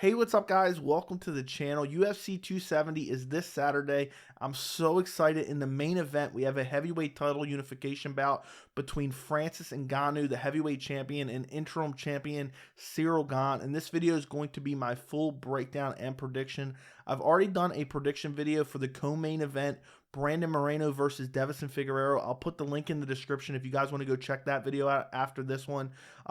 Hey, what's up, guys? Welcome to the channel. UFC 270 is this Saturday. I'm so excited. In the main event, we have a heavyweight title unification bout between Francis Ngannou, the heavyweight champion, and interim champion Ciryl Gane. And this video is going to be my full breakdown and prediction. I've already done a prediction video for the co-main event, Brandon Moreno versus Davison Figueiredo. I'll put the link in the description if you guys want to go check that video out after this one.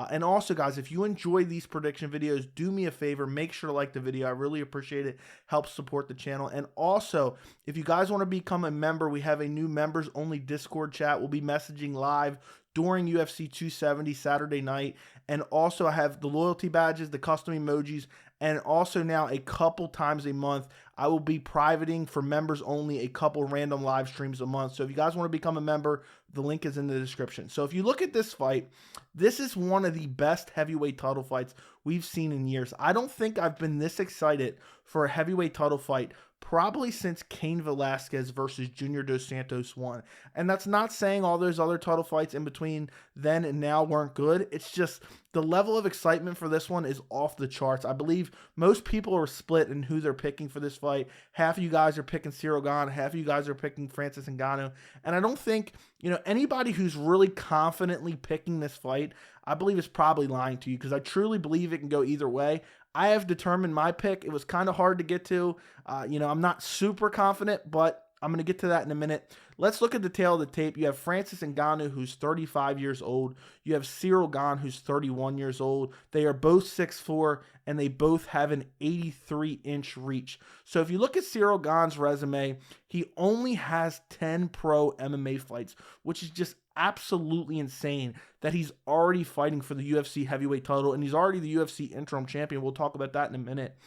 And also, guys, if you enjoy these prediction videos, do me a favor, make sure to like the video. I really appreciate it. Helps support the channel. And also, if you guys want to become a member, we have a new members-only Discord chat. We'll be messaging live during UFC 270 Saturday night. And also, I have the loyalty badges, the custom emojis, and also now a couple times a month, I will be privating for members only a couple random live streams a month. So if you guys want to become a member, the link is in the description. So if you look at this fight, this is one of the best heavyweight title fights we've seen in years. I don't think I've been this excited for a heavyweight title fight probably since Cain Velasquez versus Junior Dos Santos won. And that's not saying all those other title fights in between then and now weren't good. It's just the level of excitement for this one is off the charts. I believe most people are split in who they're picking for this fight. Half of you guys are picking Ciryl Gane, half of you guys are picking Francis Ngannou. And I don't think, anybody who's really confidently picking this fight, I believe is probably lying to you, because I truly believe it can go either way. I have determined my pick. It was kind of hard to get to. I'm not super confident, but I'm going to get to that in a minute. Let's look at the tail of the tape. You have Francis Ngannou, who's 35 years old. You have Ciryl Gane, who's 31 years old. They are both 6'4", and they both have an 83-inch reach. So if you look at Ciryl Gane's resume, he only has 10 pro MMA fights, which is just absolutely insane that he's already fighting for the UFC heavyweight title, and he's already the UFC interim champion. We'll talk about that in a minute.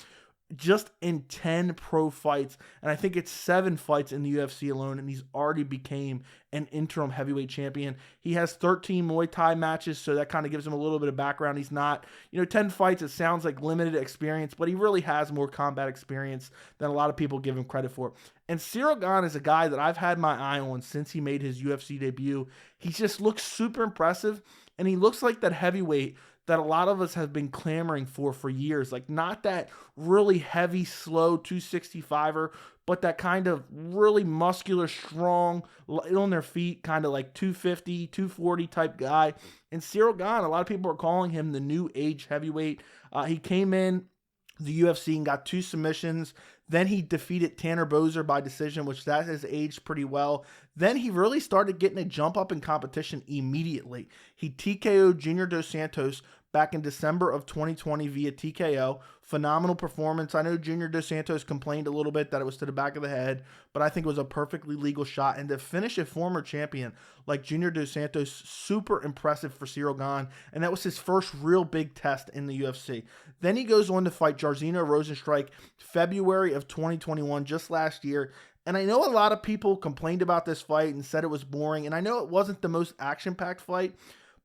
Just in 10 pro fights, and I think it's 7 fights in the UFC alone, and he's already became an interim heavyweight champion. He has 13 Muay Thai matches, so that kind of gives him a little bit of background. He's not, 10 fights, it sounds like limited experience, but he really has more combat experience than a lot of people give him credit for. And Ciryl Gane is a guy that I've had my eye on since he made his UFC debut. He just looks super impressive, and he looks like that heavyweight that a lot of us have been clamoring for years. Like, not that really heavy, slow 265er, but that kind of really muscular, strong, light on their feet, kind of like 250, 240 type guy. And Ciryl Gane, a lot of people are calling him the new age heavyweight. He came in the UFC and got 2 submissions. Then he defeated Tanner Boser by decision, which that has aged pretty well. Then he really started getting a jump up in competition immediately. He TKO'd Junior Dos Santos back in December of 2020 via TKO. Phenomenal performance. I know Junior Dos Santos complained a little bit that it was to the back of the head, but I think it was a perfectly legal shot. And to finish a former champion like Junior Dos Santos, super impressive for Ciryl Gane, and that was his first real big test in the UFC. Then he goes on to fight Jairzinho Rozenstruik February of 2021, just last year. And I know a lot of people complained about this fight and said it was boring, and I know it wasn't the most action-packed fight,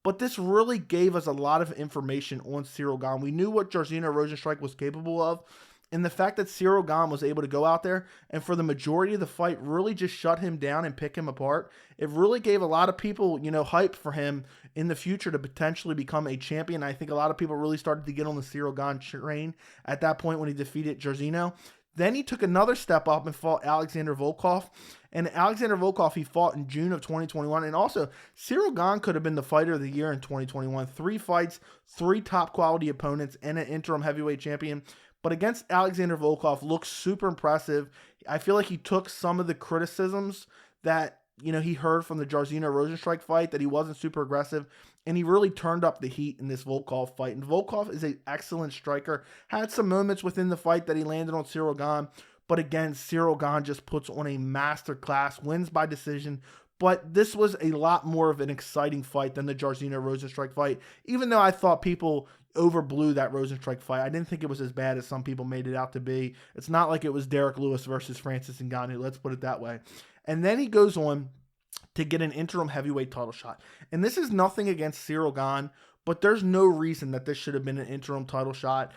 but this really gave us a lot of information on Ciryl Gane. We knew what Jairzinho Rozenstruik was capable of, and the fact that Ciryl Gane was able to go out there and for the majority of the fight really just shut him down and pick him apart, it really gave a lot of people, hype for him in the future to potentially become a champion. I think a lot of people really started to get on the Ciryl Gane train at that point when he defeated Jairzinho. Then he took another step up and fought Alexander Volkov. And Alexander Volkov, he fought in June of 2021. And also, Ciryl Gane could have been the fighter of the year in 2021. 3 fights, 3 top quality opponents, and an interim heavyweight champion. But against Alexander Volkov, looks super impressive. I feel like he took some of the criticisms that he heard from the Jairzinho Rozenstruik fight, that he wasn't super aggressive, and he really turned up the heat in this Volkov fight. And Volkov is an excellent striker. Had some moments within the fight that he landed on Ciryl Gane, but again, Ciryl Gane just puts on a master class, wins by decision. But this was a lot more of an exciting fight than the Jairzinho Rozenstruik fight, even though I thought people overblew that Rozenstruik fight. I didn't think it was as bad as some people made it out to be. It's not like it was Derek Lewis versus Francis Ngannou, let's put it that way. And then he goes on to get an interim heavyweight title shot. And this is nothing against Ciryl Gane, but there's no reason that this should have been an interim title shot.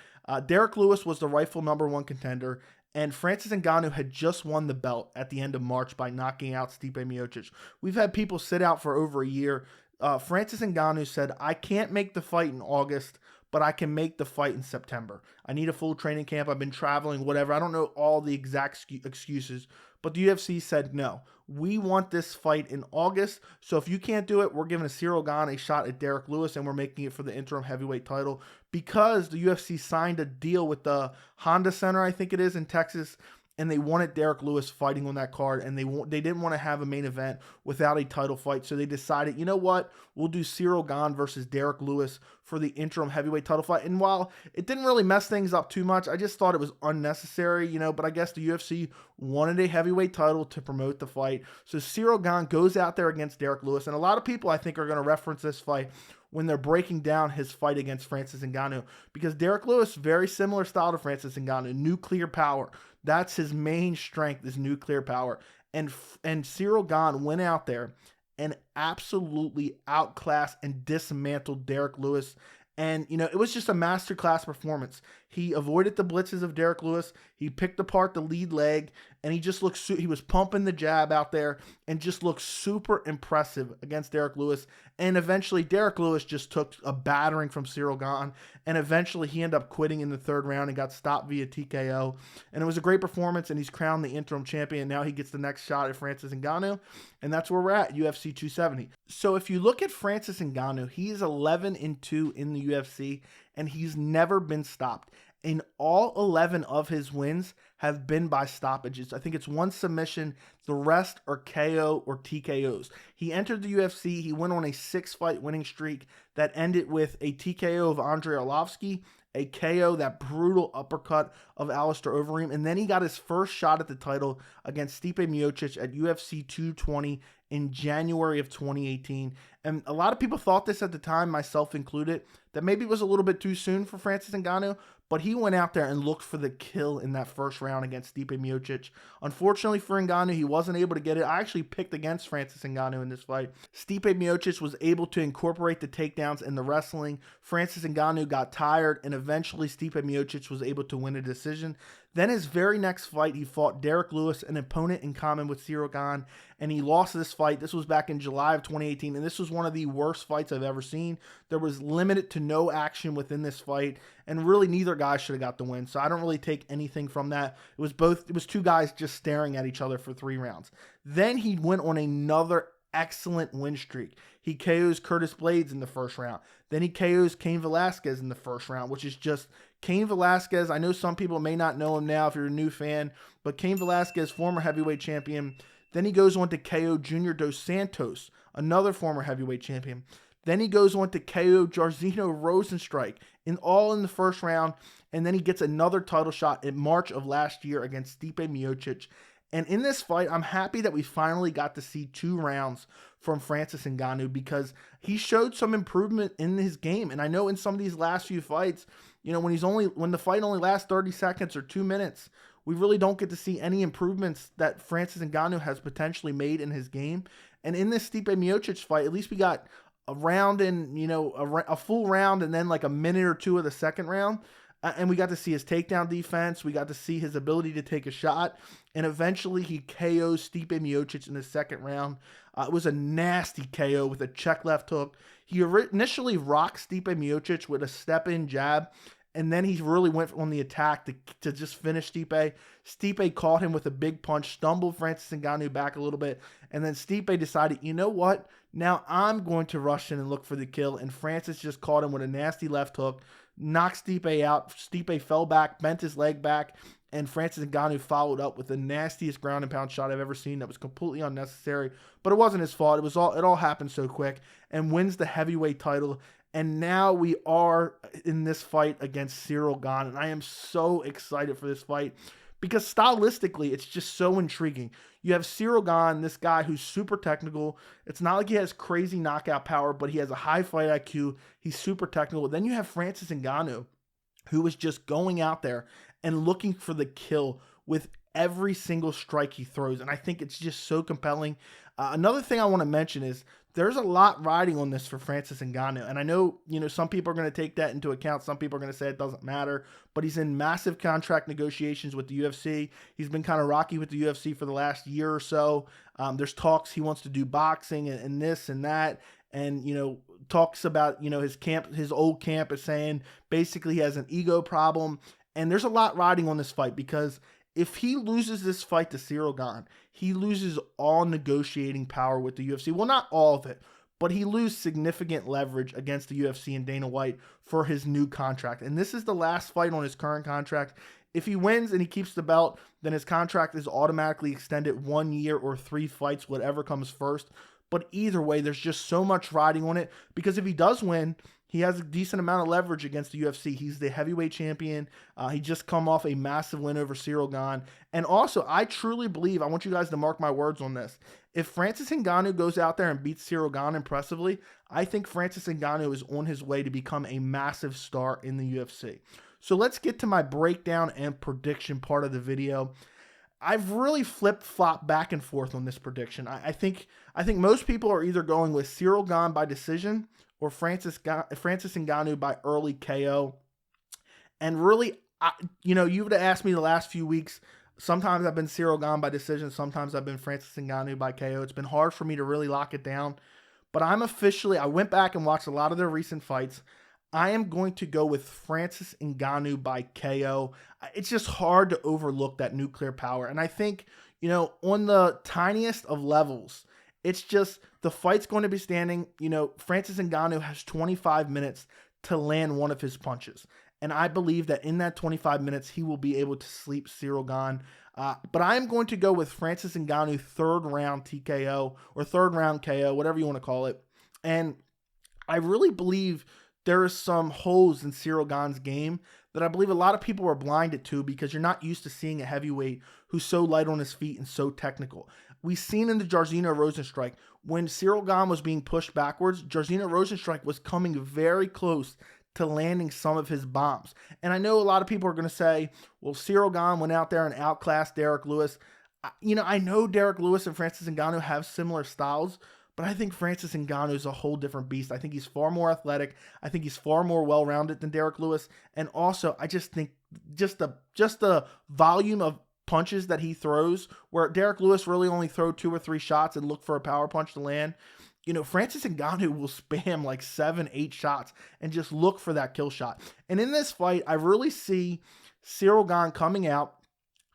Derek Lewis was the rightful #1 contender, and Francis Ngannou had just won the belt at the end of March by knocking out Stipe Miocic. We've had people sit out for over a year. Francis Ngannou said, I can't make the fight in August, but I can make the fight in September. I need a full training camp. I've been traveling, whatever. I don't know all the exact excuses, but the UFC said no. We want this fight in August. So if you can't do it, we're giving Ciryl Gane a shot at Derek Lewis, and we're making it for the interim heavyweight title because the UFC signed a deal with the Honda Center, I think it is, in Texas, and they wanted Derek Lewis fighting on that card, and they didn't want to have a main event without a title fight, so they decided, you know what, we'll do Ciryl Gane versus Derek Lewis for the interim heavyweight title fight. And while it didn't really mess things up too much, I just thought it was unnecessary, but I guess the UFC wanted a heavyweight title to promote the fight. So Ciryl Gane goes out there against Derek Lewis, and a lot of people, I think, are going to reference this fight when they're breaking down his fight against Francis Ngannou, because Derek Lewis, very similar style to Francis Ngannou, nuclear power. That's his main strength, is nuclear power. And Ciryl Gane went out there and absolutely outclassed and dismantled Derek Lewis. And, it was just a masterclass performance. He avoided the blitzes of Derek Lewis. He picked apart the lead leg, and he just looked, he was pumping the jab out there and just looked super impressive against Derek Lewis. And eventually Derek Lewis just took a battering from Ciryl Gane, and eventually he ended up quitting in the third round and got stopped via TKO. And it was a great performance, and he's crowned the interim champion. Now he gets the next shot at Francis Ngannou, and that's where we're at, UFC 270. So if you look at Francis Ngannou, he is 11-2 in the UFC, and he's never been stopped. And all 11 of his wins have been by stoppages. I think it's one submission. The rest are KO or TKOs. He entered the UFC. He went on a 6-fight winning streak that ended with a TKO of Andrei Arlovski, a KO, that brutal uppercut of Alistair Overeem, and then he got his first shot at the title against Stipe Miocic at UFC 220 in January of 2018. And a lot of people thought this at the time, myself included, that maybe it was a little bit too soon for Francis Ngannou, but he went out there and looked for the kill in that first round against Stipe Miocic. Unfortunately for Ngannou, he wasn't able to get it. I actually picked against Francis Ngannou in this fight. Stipe Miocic was able to incorporate the takedowns in the wrestling. Francis Ngannou got tired, and eventually Stipe Miocic was able to win a decision. Then his very next fight, he fought Derek Lewis, an opponent in common with Ciryl Gane, and he lost this fight. This was back in July of 2018, and this was one of the worst fights I've ever seen. There was limited to no action within this fight, and really neither guy should have got the win, so I don't really take anything from that. It was two guys just staring at each other for 3 rounds. Then he went on another excellent win streak. He KOs Curtis Blades in the first round. Then he KOs Cain Velasquez in the first round, which is just Cain Velasquez. I know some people may not know him now if you're a new fan, but Cain Velasquez, former heavyweight champion. Then he goes on to KO Junior Dos Santos, another former heavyweight champion. Then he goes on to KO Jairzinho Rozenstruik all in the first round. And then he gets another title shot in March of last year against Stipe Miocic. And in this fight, I'm happy that we finally got to see 2 rounds from Francis Ngannou, because he showed some improvement in his game. And I know in some of these last few fights, when the fight only lasts 30 seconds or 2 minutes, we really don't get to see any improvements that Francis Ngannou has potentially made in his game. And in this Stipe Miocic fight, at least we got a round and, a full round and then like a minute or 2 of the second round. And we got to see his takedown defense. We got to see his ability to take a shot. And eventually he KOs Stipe Miocic in the second round. It was a nasty KO with a check left hook. He initially rocked Stipe Miocic with a step-in jab, and then he really went on the attack to just finish Stipe. Stipe caught him with a big punch, stumbled Francis Ngannou back a little bit, and then Stipe decided, you know what? Now I'm going to rush in and look for the kill, and Francis just caught him with a nasty left hook, knocked Stipe out. Stipe fell back, bent his leg back, and Francis Ngannou followed up with the nastiest ground and pound shot I've ever seen that was completely unnecessary, but it wasn't his fault. It all happened so quick, and wins the heavyweight title. And now we are in this fight against Ciryl Gane, and I am so excited for this fight because stylistically, it's just so intriguing. You have Ciryl Gane, this guy who's super technical. It's not like he has crazy knockout power, but he has a high fight IQ. He's super technical. Then you have Francis Ngannou, who is just going out there and looking for the kill with every single strike he throws. And I think it's just so compelling. Another thing I want to mention is there's a lot riding on this for Francis Ngannou. And I know, some people are going to take that into account. Some people are going to say it doesn't matter, but he's in massive contract negotiations with the UFC. He's been kind of rocky with the UFC for the last year or so. There's talks he wants to do boxing and this and that. And, talks about, his old camp is saying basically he has an ego problem. And there's a lot riding on this fight, because if he loses this fight to Ciryl Gane, he loses all negotiating power with the UFC. Well, not all of it, but he loses significant leverage against the UFC and Dana White for his new contract. And this is the last fight on his current contract. If he wins and he keeps the belt, then his contract is automatically extended 1 year or 3 fights, whatever comes first. But either way, there's just so much riding on it, because if he does win, he has a decent amount of leverage against the UFC. He's the heavyweight champion. He just come off a massive win over Ciryl Gane. And also, I truly believe, I want you guys to mark my words on this, if Francis Ngannou goes out there and beats Ciryl Gane impressively, I think Francis Ngannou is on his way to become a massive star in the UFC. So let's get to my breakdown and prediction part of the video. I've really flip-flopped back and forth on this prediction. I think most people are either going with Ciryl Gane by decision or Francis Ngannou by early KO. And really, you would have asked me the last few weeks, sometimes I've been Ciryl Gane by decision, sometimes I've been Francis Ngannou by KO. It's been hard for me to really lock it down. But I went back and watched a lot of their recent fights. I am going to go with Francis Ngannou by KO. It's just hard to overlook that nuclear power. And I think, on the tiniest of levels, it's just the fight's going to be standing. Francis Ngannou has 25 minutes to land one of his punches. And I believe that in that 25 minutes, he will be able to sleep Ciryl Gane. But I am going to go with Francis Ngannou third round TKO or third round KO, whatever you want to call it. And I really believe there are some holes in Ciryl Gane's game that I believe a lot of people are blinded to, because you're not used to seeing a heavyweight who's so light on his feet and so technical. We've seen in the Jairzinho Rozenstruik, when Ciryl Gane was being pushed backwards, Jairzinho Rozenstruik was coming very close to landing some of his bombs. And I know a lot of people are going to say, well, Ciryl Gane went out there and outclassed Derek Lewis. I know Derek Lewis and Francis Ngannou have similar styles, but I think Francis Ngannou is a whole different beast. I think he's far more athletic. I think he's far more well-rounded than Derek Lewis. And also, I just think just the volume of punches that he throws, where Derek Lewis really only throw 2 or 3 shots and look for a power punch to land. Francis Ngannou will spam like 7, 8 shots and just look for that kill shot. And in this fight, I really see Ciryl Gane coming out.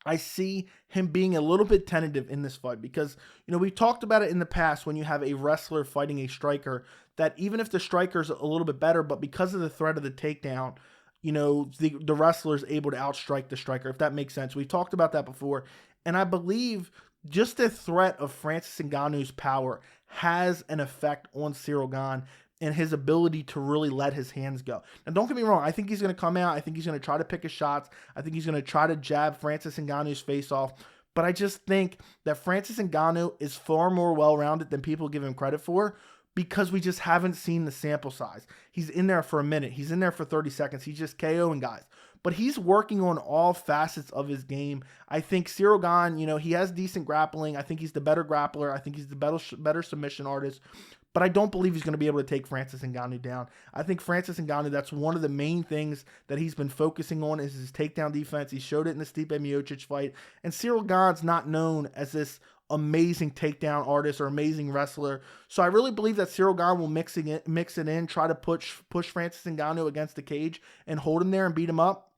I see him being a little bit tentative in this fight, because, we've talked about it in the past when you have a wrestler fighting a striker, that even if the striker's a little bit better, but because of the threat of the takedown, the wrestler's able to outstrike the striker, if that makes sense. We've talked about that before. And I believe just the threat of Francis Ngannou's power has an effect on Ciryl Gane and his ability to really let his hands go. Now, don't get me wrong. I think he's going to come out. I think he's going to try to pick his shots. I think he's going to try to jab Francis Ngannou's face off. But I just think that Francis Ngannou is far more well-rounded than people give him credit for, because we just haven't seen the sample size. He's in there for a minute. He's in there for 30 seconds. He's just KOing guys. But he's working on all facets of his game. I think Ciryl Gane, he has decent grappling. I think he's the better grappler. I think he's the better submission artist. But I don't believe he's going to be able to take Francis Ngannou down. I think Francis Ngannou, that's one of the main things that he's been focusing on, is his takedown defense. He showed it in the Stipe Miocic fight. And Ciryl Gane's not known as this amazing takedown artist or amazing wrestler. So I really believe that Ciryl Gane will mix it in, try to push Francis Ngannou against the cage and hold him there and beat him up.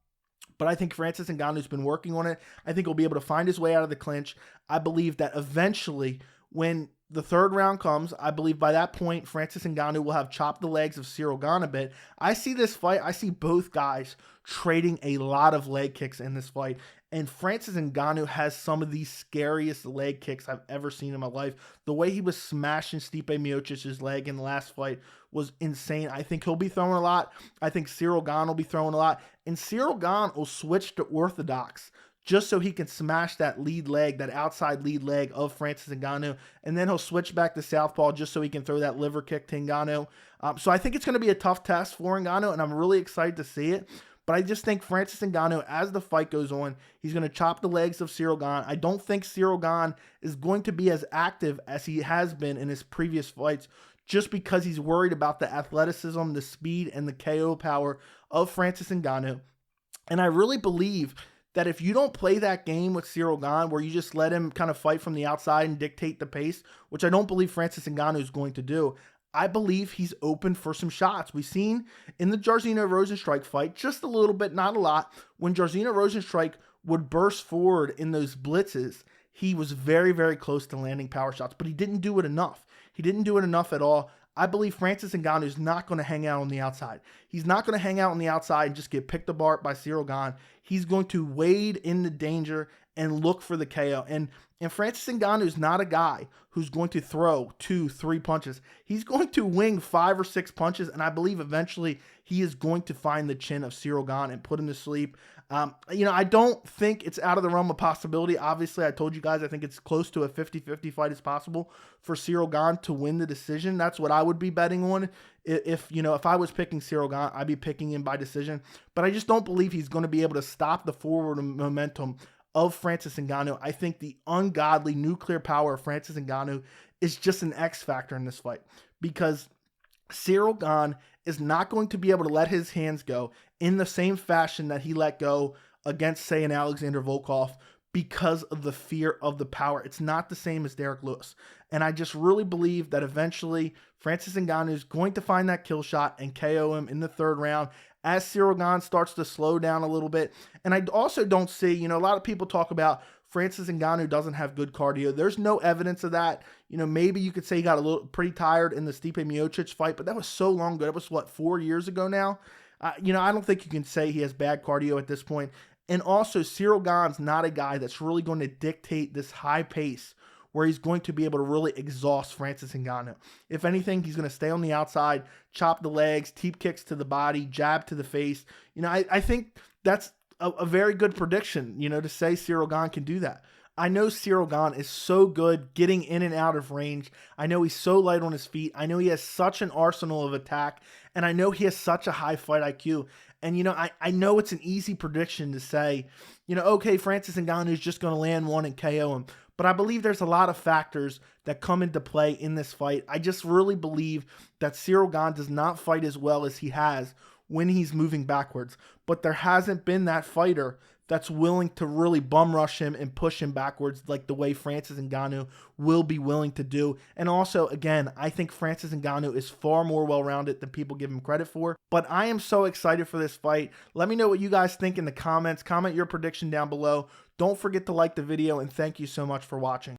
But I think Francis Ngannou's been working on it. I think he'll be able to find his way out of the clinch. I believe that eventually, when the third round comes, I believe by that point, Francis Ngannou will have chopped the legs of Ciryl Gane a bit. I see this fight, I see both guys trading a lot of leg kicks in this fight. And Francis Ngannou has some of the scariest leg kicks I've ever seen in my life. The way he was smashing Stipe Miocic's leg in the last fight was insane. I think he'll be throwing a lot. I think Ciryl Gane will be throwing a lot. And Ciryl Gane will switch to orthodox just so he can smash that lead leg, that outside lead leg of Francis Ngannou. And then he'll switch back to southpaw just so he can throw that liver kick to Ngannou. So I think it's going to be a tough test for Ngannou, and I'm really excited to see it. But I just think Francis Ngannou, as the fight goes on, he's going to chop the legs of Ciryl Gane. I don't think Ciryl Gane is going to be as active as he has been in his previous fights, just because he's worried about the athleticism, the speed, and the KO power of Francis Ngannou. And I really believe that if you don't play that game with Ciryl Gane, where you just let him kind of fight from the outside and dictate the pace, which I don't believe Francis Ngannou is going to do, I believe he's open for some shots. We've seen in the Jairzinho Rozenstruik fight, just a little bit, not a lot, when Jairzinho Rozenstruik would burst forward in those blitzes, he was very, very close to landing power shots, but he didn't do it enough. He didn't do it enough at all. I believe Francis Ngannou is not going to hang out on the outside. He's not going to hang out on the outside and just get picked apart by Ciryl Gane. He's going to wade in the danger and look for the KO. And Francis Ngannou is not a guy who's going to throw 2, 3 punches. He's going to wing 5 or 6 punches, and I believe eventually he is going to find the chin of Ciryl Gane and put him to sleep. I don't think it's out of the realm of possibility. Obviously, I told you guys I think it's close to a 50-50 fight as possible for Ciryl Gane to win the decision. That's what I would be betting on. If I was picking Ciryl Gane, I'd be picking him by decision. But I just don't believe he's going to be able to stop the forward momentum of Francis Ngannou. I think the ungodly nuclear power of Francis Ngannou is just an X factor in this fight, because Ciryl Gane is not going to be able to let his hands go in the same fashion that he let go against, say, an Alexander Volkov, because of the fear of the power. It's not the same as Derek Lewis. And I just really believe that eventually Francis Ngannou is going to find that kill shot and KO him in the 3rd round as Ciryl Gane starts to slow down a little bit. And I also don't see, a lot of people talk about Francis Ngannou doesn't have good cardio. There's no evidence of that. Maybe you could say he got a little pretty tired in the Stipe Miocic fight, but that was so long ago. That was, 4 years ago now? I don't think you can say he has bad cardio at this point. And also, Ciryl Gane's not a guy that's really going to dictate this high pace where he's going to be able to really exhaust Francis Ngannou. If anything, he's going to stay on the outside, chop the legs, teep kicks to the body, jab to the face. I think that's a very good prediction, to say Ciryl Gane can do that. I know Ciryl Gane is so good getting in and out of range. I know he's so light on his feet. I know he has such an arsenal of attack, and I know he has such a high fight IQ. And, I know it's an easy prediction to say, okay, Francis Ngannou is just going to land one and KO him. But I believe there's a lot of factors that come into play in this fight. I just really believe that Ciryl Gane does not fight as well as he has when he's moving backwards. But there hasn't been that fighter that's willing to really bum rush him and push him backwards like the way Francis Ngannou will be willing to do. And also, again, I think Francis Ngannou is far more well-rounded than people give him credit for. But I am so excited for this fight. Let me know what you guys think in the comments. Comment your prediction down below. Don't forget to like the video, and thank you so much for watching.